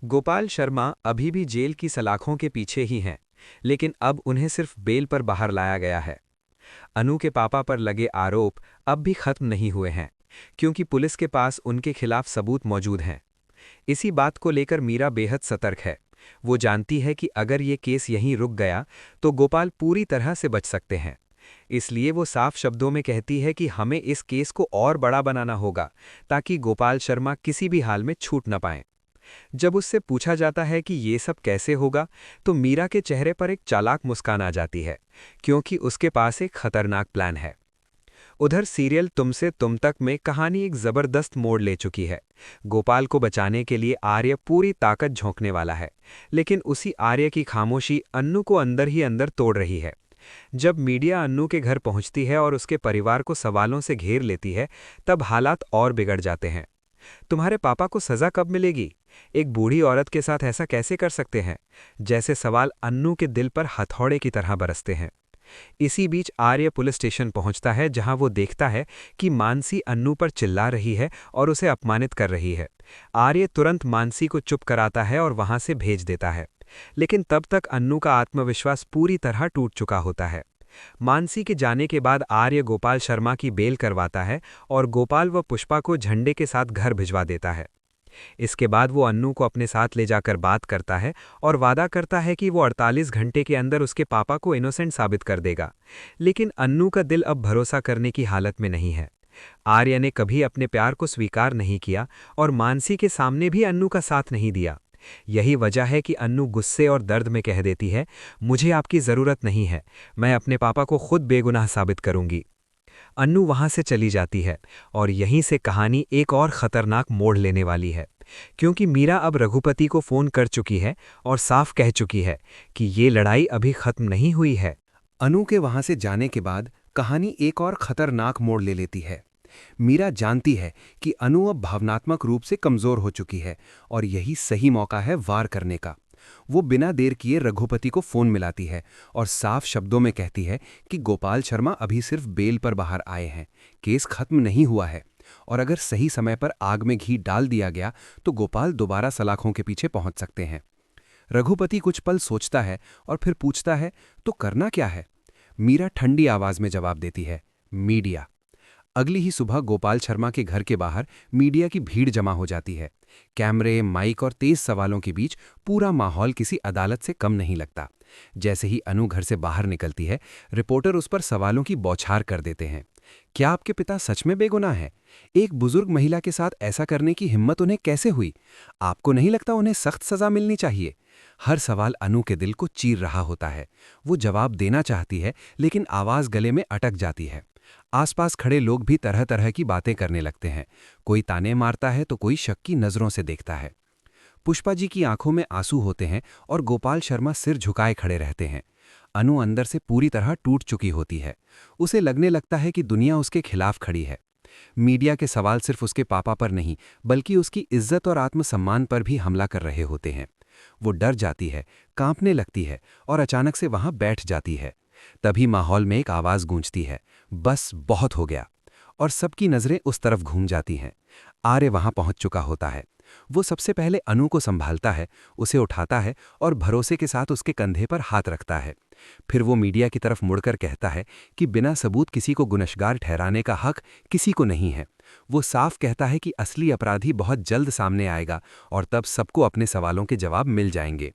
गोपाल शर्मा अभी भी जेल की सलाखों के पीछे ही हैं, लेकिन अब उन्हें सिर्फ बेल पर बाहर लाया गया है। अनु के पापा पर लगे आरोप अब भी खत्म नहीं हुए हैं, क्योंकि पुलिस के पास उनके खिलाफ सबूत मौजूद हैं। इसी बात को लेकर मीरा बेहद सतर्क है। वो जानती है कि अगर ये केस यहीं रुक गया तो गोपाल पूरी तरह से बच सकते हैं। इसलिए वो साफ शब्दों में कहती है कि हमें इस केस को और बड़ा बनाना होगा, ताकि गोपाल शर्मा किसी भी हाल में छूट न पाएं। जब उससे पूछा जाता है कि ये सब कैसे होगा, तो मीरा के चेहरे पर एक चालाक मुस्कान आ जाती है, क्योंकि उसके पास एक खतरनाक प्लान है। उधर सीरियल तुमसे तुम तक में कहानी एक जबरदस्त मोड़ ले चुकी है। गोपाल को बचाने के लिए आर्य पूरी ताकत झोंकने वाला है, लेकिन उसी आर्य की खामोशी अन्नू को अंदर ही अंदर तोड़ रही है। जब मीडिया अन्नू के घर पहुंचती है और उसके परिवार को सवालों से घेर लेती है, तब हालात और बिगड़ जाते हैं। तुम्हारे पापा को सजा कब मिलेगी? एक बूढ़ी औरत के साथ ऐसा कैसे कर सकते हैं? जैसे सवाल अन्नू के दिल पर हथौड़े की तरह बरसते हैं। इसी बीच आर्य पुलिस स्टेशन पहुंचता है, जहां वो देखता है कि मानसी अन्नू पर चिल्ला रही है और उसे अपमानित कर रही है। आर्य तुरंत मानसी को चुप कराता है और वहां से भेज देता है, लेकिन तब तक अन्नू का आत्मविश्वास पूरी तरह टूट चुका होता है। मानसी के जाने के बाद आर्य गोपाल शर्मा की बेल करवाता है और गोपाल व पुष्पा को झंडे के साथ घर भिजवा देता है। इसके बाद वो अन्नू को अपने साथ ले जाकर बात करता है और वादा करता है कि वो 48 घंटे के अंदर उसके पापा को इनोसेंट साबित कर देगा। लेकिन अन्नू का दिल अब भरोसा करने की हालत में नहीं है। आर्य ने कभी अपने प्यार को स्वीकार नहीं किया और मानसी के सामने भी अन्नू का साथ नहीं दिया। यही वजह है कि अन्नू गुस्से और दर्द में कह देती है, मुझे आपकी ज़रूरत नहीं है, मैं अपने पापा को खुद बेगुनाह साबित करूंगी। अन्नू वहां से चली जाती है और यहीं से कहानी एक और खतरनाक मोड़ लेने वाली है, क्योंकि मीरा अब रघुपति को फोन कर चुकी है और साफ कह चुकी है कि ये लड़ाई अभी खत्म नहीं हुई है। अनु के वहां से जाने के बाद कहानी एक और खतरनाक मोड़ ले लेती है। मीरा जानती है कि अनु अब भावनात्मक रूप से कमजोर हो चुकी है और यही सही मौका है वार करने का। वो बिना देर किए रघुपति को फोन मिलाती है और साफ शब्दों में कहती है कि गोपाल शर्मा अभी सिर्फ बेल पर बाहर आए हैं, केस खत्म नहीं हुआ है, और अगर सही समय पर आग में घी डाल दिया गया तो गोपाल दोबारा सलाखों के पीछे पहुंच सकते हैं। रघुपति कुछ पल सोचता है और फिर पूछता है, तो करना क्या है? मीरा ठंडी आवाज में जवाब देती है, मीडिया। अगली ही सुबह गोपाल शर्मा के घर के बाहर मीडिया की भीड़ जमा हो जाती है। कैमरे, माइक और तेज सवालों के बीच पूरा माहौल किसी अदालत से कम नहीं लगता। जैसे ही अनु घर से बाहर निकलती है, रिपोर्टर उस पर सवालों की बौछार कर देते हैं। क्या आपके पिता सच में बेगुनाह हैं? एक बुजुर्ग महिला के साथ ऐसा करने की हिम्मत उन्हें कैसे हुई? आपको नहीं लगता उन्हें सख्त सजा मिलनी चाहिए? हर सवाल अनु के दिल को चीर रहा होता है। वो जवाब देना चाहती है, लेकिन आवाज गले में अटक जाती है। आसपास खड़े लोग भी तरह तरह की बातें करने लगते हैं। कोई ताने मारता है तो कोई शक की नजरों से देखता है। पुष्पा जी की आंखों में आंसू होते हैं और गोपाल शर्मा सिर झुकाए खड़े रहते हैं। अनु अंदर से पूरी तरह टूट चुकी होती है। उसे लगने लगता है कि दुनिया उसके खिलाफ खड़ी है। मीडिया के सवाल सिर्फ उसके पापा पर नहीं, बल्कि उसकी इज्जत और आत्मसम्मान पर भी हमला कर रहे होते हैं। वो डर जाती है, कांपने लगती है और अचानक से वहां बैठ जाती है। तभी माहौल में एक आवाज गूंजती है, बस बहुत हो गया। और सबकी नजरें उस तरफ घूम जाती हैं। आर्य वहां पहुंच चुका होता है। वो सबसे पहले अनु को संभालता है, उसे उठाता है और भरोसे के साथ उसके कंधे पर हाथ रखता है। फिर वो मीडिया की तरफ मुड़कर कहता है कि बिना सबूत किसी को गुनहगार ठहराने का हक किसी को नहीं है। वो साफ कहता है कि असली अपराधी बहुत जल्द सामने आएगा और तब सबको अपने सवालों के जवाब मिल जाएंगे।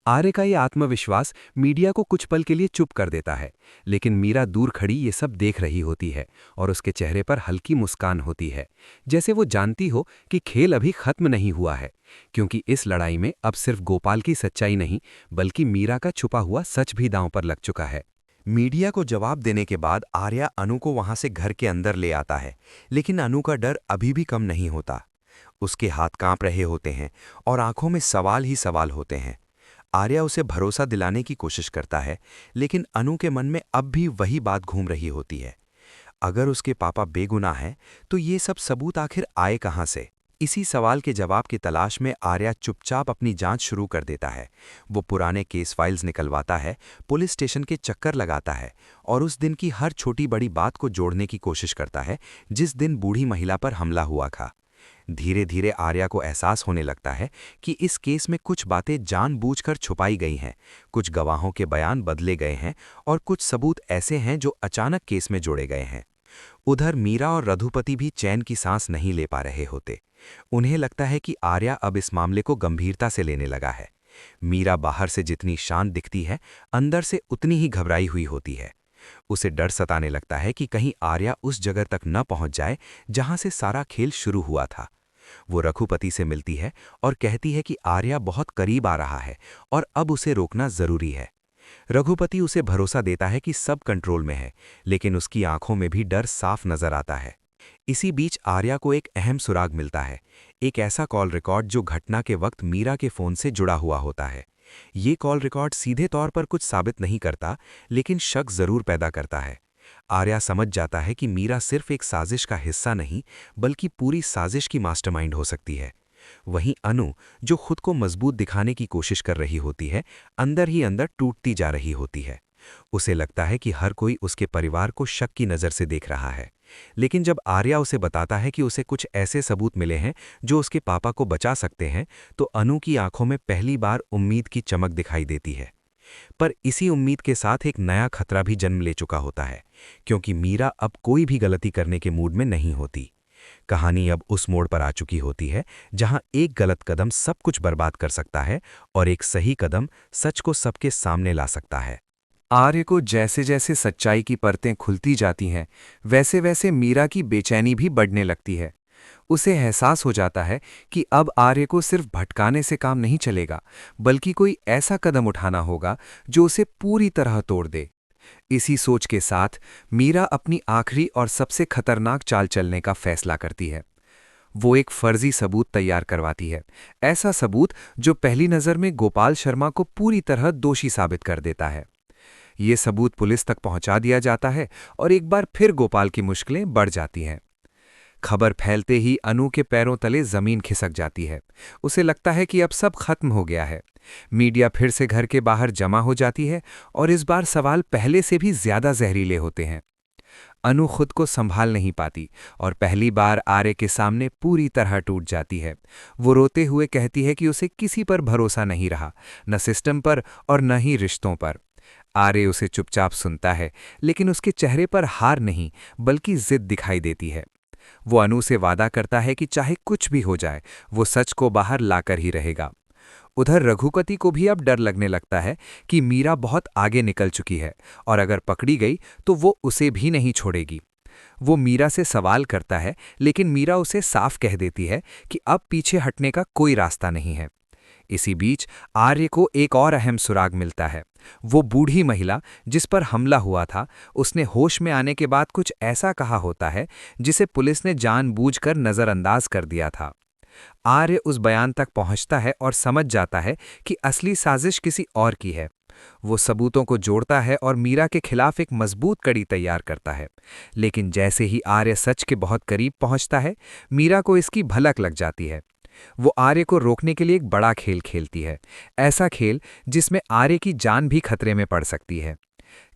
आर्य का ये आत्मविश्वास मीडिया को कुछ पल के लिए चुप कर देता है, लेकिन मीरा दूर खड़ी ये सब देख रही होती है और उसके चेहरे पर हल्की मुस्कान होती है, जैसे वो जानती हो कि खेल अभी खत्म नहीं हुआ है, क्योंकि इस लड़ाई में अब सिर्फ गोपाल की सच्चाई नहीं, बल्कि मीरा का छुपा हुआ सच भी दांव पर लग चुका है। मीडिया को जवाब देने के बाद आर्या अनु को वहां से घर के अंदर ले आता है, लेकिन अनु का डर अभी भी कम नहीं होता। उसके हाथ कांप रहे होते हैं और आंखों में सवाल ही सवाल होते हैं। आर्या उसे भरोसा दिलाने की कोशिश करता है, लेकिन अनु के मन में अब भी वही बात घूम रही होती है। अगर उसके पापा बेगुनाह हैं, तो ये सब सबूत आखिर आए कहां से? इसी सवाल के जवाब की तलाश में आर्या चुपचाप अपनी जांच शुरू कर देता है। वो पुराने केस फाइल्स निकलवाता है, पुलिस स्टेशन के चक्कर लगाता है और उस दिन की हर छोटी बड़ी बात को जोड़ने की कोशिश करता है, जिस दिन बूढ़ी महिला पर हमला हुआ था। धीरे धीरे आर्या को एहसास होने लगता है कि इस केस में कुछ बातें जानबूझकर छुपाई गई हैं, कुछ गवाहों के बयान बदले गए हैं और कुछ सबूत ऐसे हैं जो अचानक केस में जोड़े गए हैं। उधर मीरा और रघुपति भी चैन की सांस नहीं ले पा रहे होते। उन्हें लगता है कि आर्या अब इस मामले को गंभीरता से लेने लगा है। मीरा बाहर से जितनी शांत दिखती है, अंदर से उतनी ही घबराई हुई होती है। उसे डर सताने लगता है कि कहीं आर्या उस जगह तक न पहुंच जाए जहां से सारा खेल शुरू हुआ था। वो रघुपति से मिलती है और कहती है कि आर्या बहुत करीब आ रहा है और अब उसे रोकना जरूरी है। रघुपति उसे भरोसा देता है कि सब कंट्रोल में है, लेकिन उसकी आंखों में भी डर साफ नजर आता है। इसी बीच आर्या को एक अहम सुराग मिलता है, एक ऐसा कॉल रिकॉर्ड जो घटना के वक्त मीरा के फोन से जुड़ा हुआ होता है। ये कॉल रिकॉर्ड सीधे तौर पर कुछ साबित नहीं करता, लेकिन शक जरूर पैदा करता है। आर्या समझ जाता है कि मीरा सिर्फ एक साजिश का हिस्सा नहीं, बल्कि पूरी साजिश की मास्टरमाइंड हो सकती है। वहीं अनु, जो खुद को मजबूत दिखाने की कोशिश कर रही होती है, अंदर ही अंदर टूटती जा रही होती है। उसे लगता है कि हर कोई उसके परिवार को शक की नज़र से देख रहा है। लेकिन जब आर्या उसे बताता है कि उसे कुछ ऐसे सबूत मिले हैं जो उसके पापा को बचा सकते हैं, तो अनु की आंखों में पहली बार उम्मीद की चमक दिखाई देती है। पर इसी उम्मीद के साथ एक नया खतरा भी जन्म ले चुका होता है, क्योंकि मीरा अब कोई भी गलती करने के मूड में नहीं होती। कहानी अब उस मोड़ पर आ चुकी होती है जहां एक गलत कदम सब कुछ बर्बाद कर सकता है और एक सही कदम सच को सबके सामने ला सकता है। आर्य को जैसे जैसे सच्चाई की परतें खुलती जाती हैं, वैसे वैसे मीरा की बेचैनी भी बढ़ने लगती है। उसे एहसास हो जाता है कि अब आर्य को सिर्फ भटकाने से काम नहीं चलेगा, बल्कि कोई ऐसा कदम उठाना होगा जो उसे पूरी तरह तोड़ दे। इसी सोच के साथ मीरा अपनी आखिरी और सबसे खतरनाक चाल चलने का फैसला करती है। वो एक फर्जी सबूत तैयार करवाती है, ऐसा सबूत जो पहली नज़र में गोपाल शर्मा को पूरी तरह दोषी साबित कर देता है। ये सबूत पुलिस तक पहुंचा दिया जाता है और एक बार फिर गोपाल की मुश्किलें बढ़ जाती हैं। खबर फैलते ही अनु के पैरों तले जमीन खिसक जाती है। उसे लगता है कि अब सब खत्म हो गया है। मीडिया फिर से घर के बाहर जमा हो जाती है और इस बार सवाल पहले से भी ज्यादा जहरीले होते हैं। अनु खुद को संभाल नहीं पाती और पहली बार आर्य के सामने पूरी तरह टूट जाती है। वो रोते हुए कहती है कि उसे किसी पर भरोसा नहीं रहा, न सिस्टम पर और न ही रिश्तों पर। आर्य उसे चुपचाप सुनता है, लेकिन उसके चेहरे पर हार नहीं बल्कि जिद दिखाई देती है। वो अनु से वादा करता है कि चाहे कुछ भी हो जाए, वो सच को बाहर लाकर ही रहेगा। उधर रघुपति को भी अब डर लगने लगता है कि मीरा बहुत आगे निकल चुकी है और अगर पकड़ी गई तो वो उसे भी नहीं छोड़ेगी। वो मीरा से सवाल करता है, लेकिन मीरा उसे साफ कह देती है कि अब पीछे हटने का कोई रास्ता नहीं है। इसी बीच आर्य को एक और अहम सुराग मिलता है। वो बूढ़ी महिला जिस पर हमला हुआ था, उसने होश में आने के बाद कुछ ऐसा कहा होता है जिसे पुलिस ने जानबूझकर नज़रअंदाज कर दिया था। आर्य उस बयान तक पहुंचता है और समझ जाता है कि असली साजिश किसी और की है। वो सबूतों को जोड़ता है और मीरा के खिलाफ एक मजबूत कड़ी तैयार करता है। लेकिन जैसे ही आर्य सच के बहुत करीब पहुंचता है, मीरा को इसकी भनक लग जाती है। वो आर्य को रोकने के लिए एक बड़ा खेल खेलती है, ऐसा खेल जिसमें आर्य की जान भी खतरे में पड़ सकती है।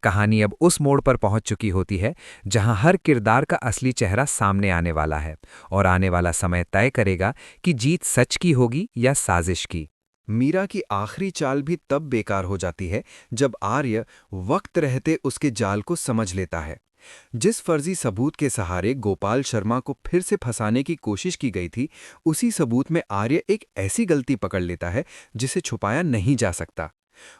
कहानी अब उस मोड़ पर पहुंच चुकी होती है जहां हर किरदार का असली चेहरा सामने आने वाला है और आने वाला समय तय करेगा कि जीत सच की होगी या साजिश की। मीरा की आखिरी चाल भी तब बेकार हो जाती है जब आर्य वक्त रहते उसके जाल को समझ लेता है। जिस फर्जी सबूत के सहारे गोपाल शर्मा को फिर से फंसाने की कोशिश की गई थी, उसी सबूत में आर्य एक ऐसी गलती पकड़ लेता है जिसे छुपाया नहीं जा सकता।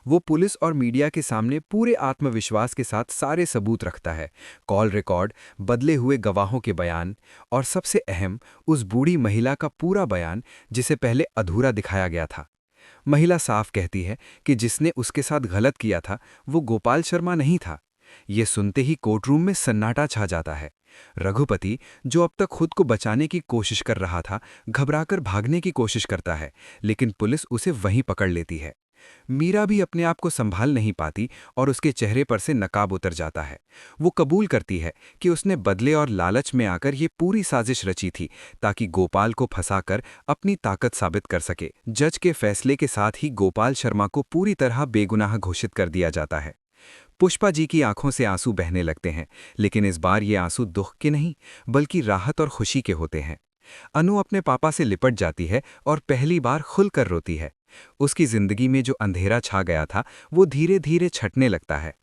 वो पुलिस और मीडिया के सामने पूरे आत्मविश्वास के साथ सारे सबूत रखता है, कॉल रिकॉर्ड, बदले हुए गवाहों के बयान और सबसे अहम उस बूढ़ी महिला का पूरा बयान जिसे पहले अधूरा दिखाया गया था। महिला साफ कहती है कि जिसने उसके साथ गलत किया था वो गोपाल शर्मा नहीं था। ये सुनते ही कोर्टरूम में सन्नाटा छा जाता है। रघुपति, जो अब तक खुद को बचाने की कोशिश कर रहा था, घबराकर भागने की कोशिश करता है, लेकिन पुलिस उसे वहीं पकड़ लेती है। मीरा भी अपने आप को संभाल नहीं पाती और उसके चेहरे पर से नकाब उतर जाता है। वो कबूल करती है कि उसने बदले और लालच में आकर ये पूरी साजिश रची थी ताकि गोपाल को फंसाकर अपनी ताकत साबित कर सके। जज के फैसले के साथ ही गोपाल शर्मा को पूरी तरह बेगुनाह घोषित कर दिया जाता है। पुष्पा जी की आंखों से आंसू बहने लगते हैं, लेकिन इस बार ये आंसू दुख के नहीं बल्कि राहत और खुशी के होते हैं। अनु अपने पापा से लिपट जाती है और पहली बार खुलकर रोती है। उसकी जिंदगी में जो अंधेरा छा गया था वो धीरे धीरे छटने लगता है।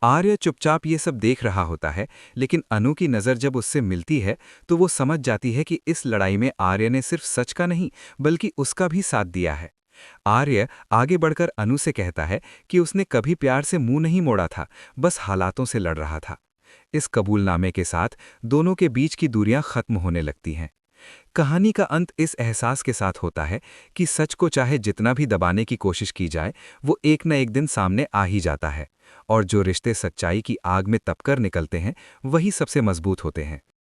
आर्य चुपचाप ये सब देख रहा होता है, लेकिन अनु की नज़र जब उससे मिलती है तो वो समझ जाती है कि इस लड़ाई में आर्य ने सिर्फ सच का नहीं बल्कि उसका भी साथ दिया है। आर्य आगे बढ़कर अनु से कहता है कि उसने कभी प्यार से मुंह नहीं मोड़ा था, बस हालातों से लड़ रहा था। इस कबूलनामे के साथ दोनों के बीच की दूरियां खत्म होने लगती हैं। कहानी का अंत इस एहसास के साथ होता है कि सच को चाहे जितना भी दबाने की कोशिश की जाए, वो एक न एक दिन सामने आ ही जाता है, और जो रिश्ते सच्चाई की आग में तपकर निकलते हैं वही सबसे मजबूत होते हैं।